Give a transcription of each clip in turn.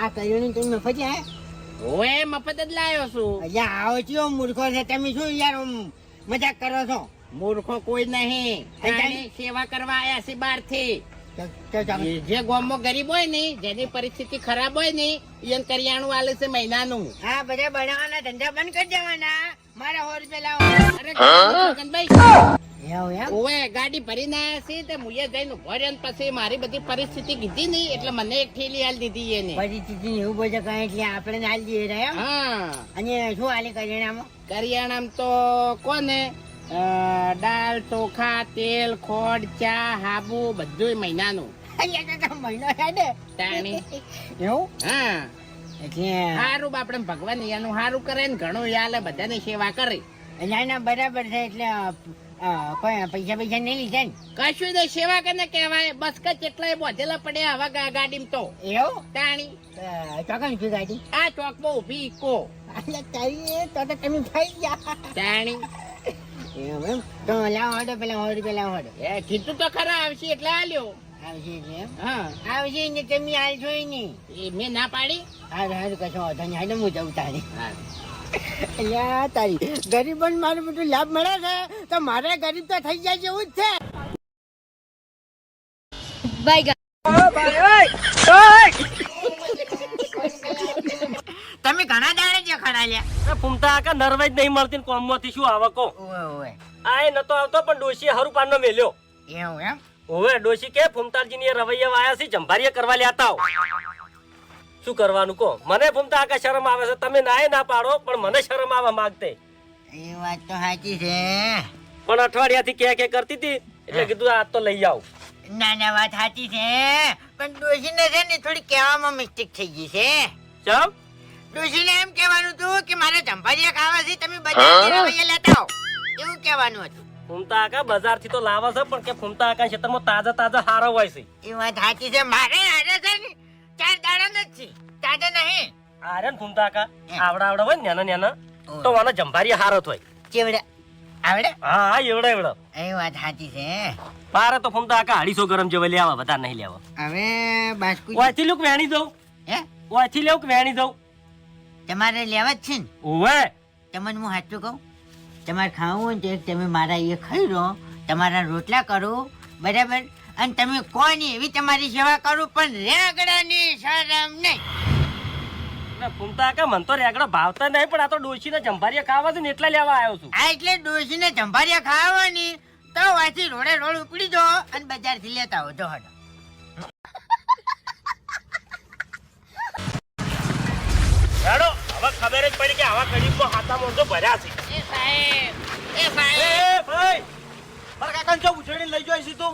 આ કર્યું ને તમે મફત હે ઓએ મફત જ લાયો છું. અહીંયા આવો છો મૂર્ખો છે તમે શું યાર મજાક કરો છો? મૂર્ખો કોઈ નહીં, તારી સેવા કરવા આયા છે બહાર થી. જે ગામમાં ગરીબ હોય ને, જેની પરિસ્થિતિ ખરાબ હોય ને, એને કરિયાણું આલે છે મહિનાનું. હા બધા બનાવવાના ધંધા બંધ કરી દેવાના. મારે 100 રૂપિયા લાવો. અરે ગગનભાઈ, એવું ઓએ ગાડી ભરીને આયા છે તે મુએ જઈને ઉભો રહ્યો ને પછી મારી બધી પરિસ્થિતિ કીધી ને એટલે મને એક થેલી આલી દીધી એને. પરિસ્થિતિ એવું બધું કઈ એટલે આપણે હાલ દઈએ રહ્યા. હા, અને શું હાલે કરિયાણામાં? કરિયાણામાં તો કોને દાળ, ચોખા, તેલ, ખોડ, ચા, હાબુ બધું મહિનાનું. મહિનો હેડે તાણી એવું? હા, એટલે હારું બાપડે ભગવાન એનું હારું કરે ને ઘણું યાલે બધાની સેવા કરે. ના ના બરાબર છે. એટલે કોઈ પૈસા નહીં લીધા ને? કશું નહીં, સેવા કરીને કહેવાય. બસ કે કેટલાય બોધેલા પડ્યા હવે ગાડીમાં તો. એવું? તાણી ચોકન શું ગાડી? આ ચોકમાં ઊભી ઈકો. તારી તો તમે થઈ ગયા. તાણી એવું એમ? તો લાવો હડો પેલા 100 રૂપિયા લાવો હડો. એ કીધું તો ખરા આવશે એટલે આલ્યો. આવશે એટલે એમ? હા, આવશે ને તમે હાલશો નહીં. એ મેં ના પાડી. હારું હારું કશો વાંધો નહીં. હાલો હું જઉં તારી. હા, અલ્યા તારી ગરીબોને મારું બધું લાભ મળે છે તો મારે ગરીબ તો થઈ જાય જેવું જ છે. તમે ઘણા દાડે જે ખડા લ્યા. ફૂમતા આકા નરવાઈ જ નહીં મળતી કોમ માંથી શું આવે કો? ઓવે આ નતો આવતો પણ ડોશી હરું પાન નો મેલ્યો. એવું એમ? ઓવે ડોશી કે ફૂમતાજી ની રવૈયા વાયા છે જંભારીએ કરવા લેતા આવો. શું કરવાનું કો? મને ફૂમતા આકા શરમ આવે છે. તમે ના પાડો પણ મને શરમ આવવા માંગતે. એ વાત તો સાચી છે. પણ અઠવાડિયાથી કે કરતી હતી એટલે કીધું આ તો લઈ આવ. ના ના વાત સાચી છે પણ ડોશીને છે ને થોડી કહેવામાં મિસ્ટેક થઈ ગઈ છે. ચમ ડોશીને એમ કહેવાનું હતું કે મારે ચંપારિયા ખાવા છે તમે બજારથી રવૈયા લેતા આવો એવું કહેવાનું હતું. ફૂમતા આકા બજાર થી તો લાવે છે પણ કે ફૂમતા આકા ખેતરમાં તાજા હારો હોય છે. એ વાત સાચી છે. મારે હારે છે ને 4 દાડા નથી તાજા નહીં. આરે ને ફૂમતા આકા આવડા હોય ને નેના તો મને જંભારી હારો થાય. ચેવડે આવડે? હા એવડા એ વાત સાચી છે. પારે તો ફૂમતા આકા 250 ગરમ જેવા લેવા વધારે નહીં લેવા. હવે બાસ્કુ ઓયથી લુક વેણી દઉં. હે ઓયથી લેવું કે વેણી દઉં? તમારે લેવા જ છે ને? ઓવે તમને હું સાચું કહું, તમારે ખાવું હોય ને તમે મારા એ ખાઈ રહો, તમારા રોટલા કરો બરાબર, અને તમે કોની એવી તમારી સેવા કરો પણ રેગડાની શરમ નહીં. ફૂમતા આકા મન તો રેગડા ભાવતા નહીં પણ આ તો ડોશીને જંભારીયા ખાવા છે ને એટલા લેવા આવ્યો છું. આ એટલે ડોશીને જંભારિયા ખાવાની તો વાંચી રોડે રોડ ઉપડી દો અને બજારથી લેતા આવો જો હડો. હેડો હવે ખબર જ પડી કે આવા ગરીબમાં હાથા મોંઢો ભર્યા છે. એ સાહેબ એ ભાઈ મારા કાકાને જો ઉછેડીને લઈ જાય છે તું?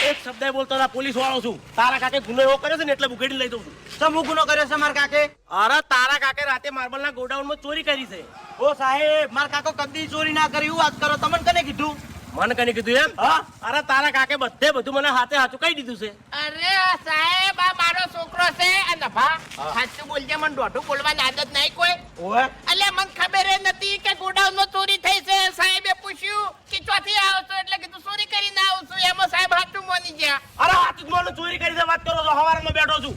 એક શબ્દ બોલતો ના પોલીસ વાળો છું. તારા કાકે ગુનો એવો કર્યો છે ને એટલે ઉઘેડીને લઈ દઉં છું. શું ગુનો કર્યો છે મારા કાકે? અરે તારા કાકે રાતે માર્બલના ગોડાઉનમાં ચોરી કરી છે. ઓ સાહેબ, મારા કાકો કદી ચોરી ના કરી એવું વાત કરો. તમને કને કીધું? મને કને કીધું એમ? હા. અરે તારા કાકે બધું મને હાથે હાથું કહી દીધું છે. અરે સાહેબ આ મારો છોકરો છે અને ભા સાચું બોલજે, મને દોઢું બોલવાની આદત નહીં કોઈ. ઓએ એટલે મને ખબર જ નથી કે ગોડાઉન માં ચોરી થઈ છે. સાહેબે પૂછ્યું કે ચોથી આવો છો એટલે કીધું ચોરી કરીને આવું છું. એમાં સાહેબ હાથું મોની ગયા. અરે હાથું જ મોનું ચોરી કરી છે વાત કરો છો? હવારમાં બેઠો છું.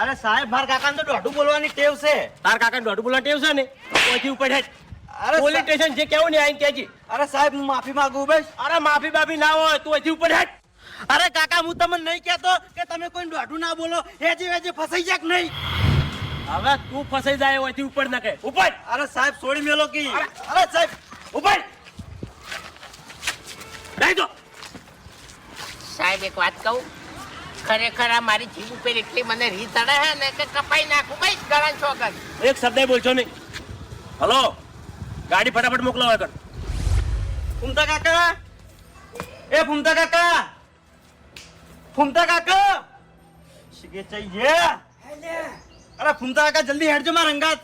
અરે સાહેબ, મારા કાકાને તો દોઢું બોલવાની ટેવ છે. તારા કાકાને દોઢું બોલવાની ટેવ છે ને? ઓથી ઉપર હેડ. અરે પોલીસ સ્ટેશન જે કેવું ને આઈને કહેજી. અરે સાહેબ, હું માફી માંગુ બસ. અરે માફી બાફી ના હોય તું ઓથી ઉપર હેડ. અરે કાકા, હું તમને નહીં કહેતો કે તમે કોઈ દોઢું ના બોલો. હેજી વેજી ફસાઈ જાય કે નહીં? હવે તું ફસાઈ જાય ઓથી ઉપર ના કહે. ઉપર. અરે સાહેબ, છોડી મેલો કી. અરે સાહેબ, ઉપર. લઈ દો. સાહેબ એક વાત કહું, ખરેખર આ મારી જીભ ઉપર એટલી મને રી ચડે છે ને કે કપાઈ નાખું ભાઈ ગળા છોકર. એક શબ્દ બોલશો નહીં. હલો, ગાડી ફટાફટ મોકલો આગળ. ફૂમતા કાકા, એ ફૂમતા કાકા, ફૂમતા કાકા, શીગે ચાહીએ. અરે ફૂમતા કાકા, જલ્દી હેડજો મારા અંગાત.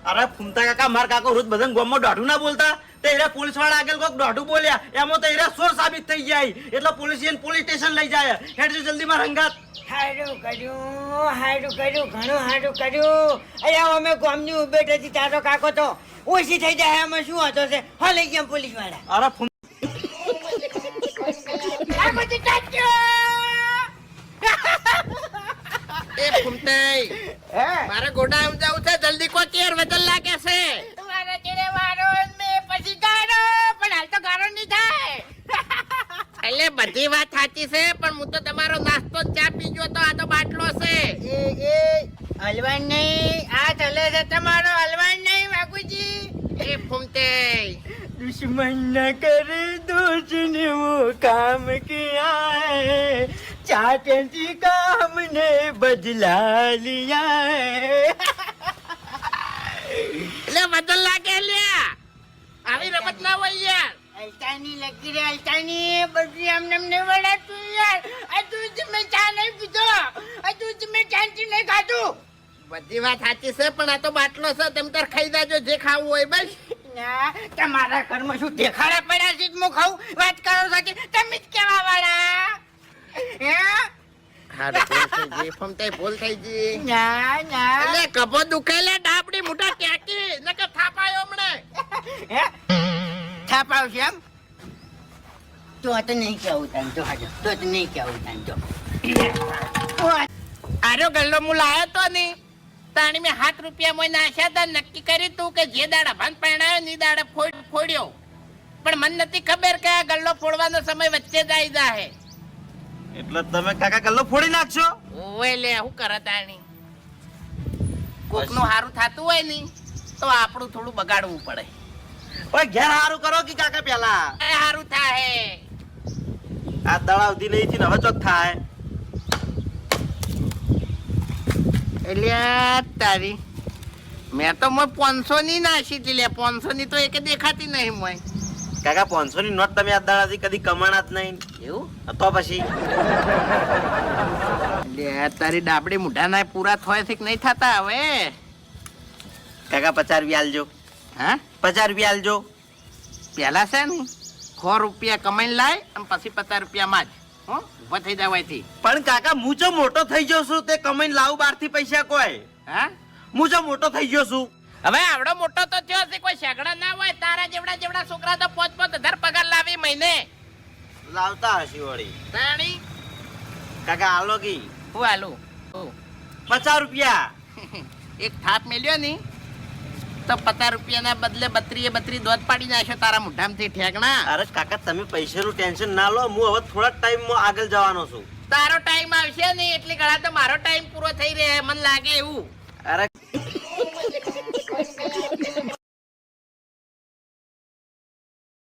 અરે ફૂમતા કાકા, મારા કાકો રોજ બધા ગામમાં દોઢું ના બોલતા તે એરા પોલીસ વાળા આગળ કોક દોઢું બોલ્યા એમાં તો એરા સોર સાબિત થઈ જાય એટલે પોલીસ એને પોલીસ સ્ટેશન લઈ જાય. હેડજો જલ્દી મારા અંગાત. હારું કર્યું, ઘણું હારું કર્યું. અહીંયા અમે ગામની ઉભેટ હતી તારો કાકો તો ઓછી થઈ જાય એમાં શું હતો છે? હા લઈ ગયા પોલીસ વાળા. અરે આ બધું સાચું. એ ફૂમતાઈ મારે ગોડાઉન જવું છે જલ્દી કોઈ કેર વજન લાગે છે મારા ચેડે વારો મે પછી ગાડો પણ હાલ તો ગાડો નહીં થાય એટલે બધી વાત સાચી છે પણ હું તો તમારો નાસ્તો ને ચા પી ગયો તો આ તો બાટલો છે એ હલવાન નહીં આ ચલે છે તમારો હલવાન નહીં બાપુજી એ ફૂમતાઈ दुश्मन न करे दोस्त ने वो काम किया है चाटती का हमने बदला लिया है એટલે વજન લાગે લ્યા આવી રમત ના હોય યાર અલતાની લકી રે અલતાની બધી આમને વડાતું યાર આ તું જ મેં ચા નહીં પીધો આ તું જ મેં ચાંચી નહીં ખાધું બધી વાત સાચી છે પણ આ તો બાટલો છે તમે તાર ખાઈ જાજો જે ખાવું હોય બસ ના તમારા ઘરમાં શું દેખાડા પડ્યા છે હું ખાઉં વાત કરો છો કે તમે જ કેવા વાળા હે હારું ભૂલ થઈ ગઈ ફમતાઈ ભૂલ થઈ ગઈ ના ના એટલે કભો દુખેલે ડાબડી મોટા ક્યાંકી નકર થાપાયો હમણે હે થાપાવ છે એમ તો આ તો નહીં કેવું તાન તો હાજો તો નહીં કેવું તાન તો આર્યો ગલ્લો હું લાયો તો ની તાણી મેં 7 રૂપિયા મોય નાખ્યા તા નક્કી કર્યું તું કે જે દાડા ભાન પહેણાયો ની દાડે ફોડ્યો પણ મને નથી ખબર કે આ ગલ્લો ફોડવાનો સમય વચ્ચે જ આવી જાહે એટલે તમે કાકા ગલ્લો ફોડી નાખશો ઓય લે હું કરે તાણી કોકનું હારું થાતું હોય ની તો આપણું થોડું બગાડવું પડે ઓય ઘેર હારું કરો કે કાકા પેલા એ હારું થાહે આ દળાવ દી નહીં થી હવે ચોક થાય એટલે તારી મેં તો મોય 500 ની નાસી હતી લે 500 ની તો એક દેખાતી નહીં મોય કાકા 500 ની નોટ તમે આ દળાથી કદી કમાણા જ નહીં એવું તો પછી લે તારી ડાબડી મુઢાના પૂરા થોય થી નહીં થતા હવે કાકા 50 રૂપિયા આલજો હા 50 રૂપિયા આલજો પેલા છે ને 100 રૂપિયા કમાઈને લાય અને પછી 50 રૂપિયા માં જ હો ઉભા થઈ જવાયથી પણ કાકા હું જો મોટો થઈ ગયો છું તે કમાઈને લાવું બહારથી પૈસા કોઈ હા હું જો મોટો થઈ ગયો છું હવે આવડો મોટો તો થયો છે કોઈ સગડા ના હોય તારા જેવડા છોકરા તો 5,000 પગાર લાવી મહિને લાવતા હશી વળી તાણી કાકા આલો કી હું આલું 50 રૂપિયા એક થાપ મેલ્યો ની તો 50 રૂપિયાના બદલે 32 દોધ પાડી નાખ્યો તારા મુઠામથી ઠેકણા અરે કાકા તમે પૈસાનું ટેન્શન ના લો હું હવે થોડા ટાઈમમાં આગળ જવાનો છું તારો ટાઈમ આવશે ને એટલી ઘણા તો મારો ટાઈમ પૂરો થઈ રહ્યો મને લાગે એવું અરે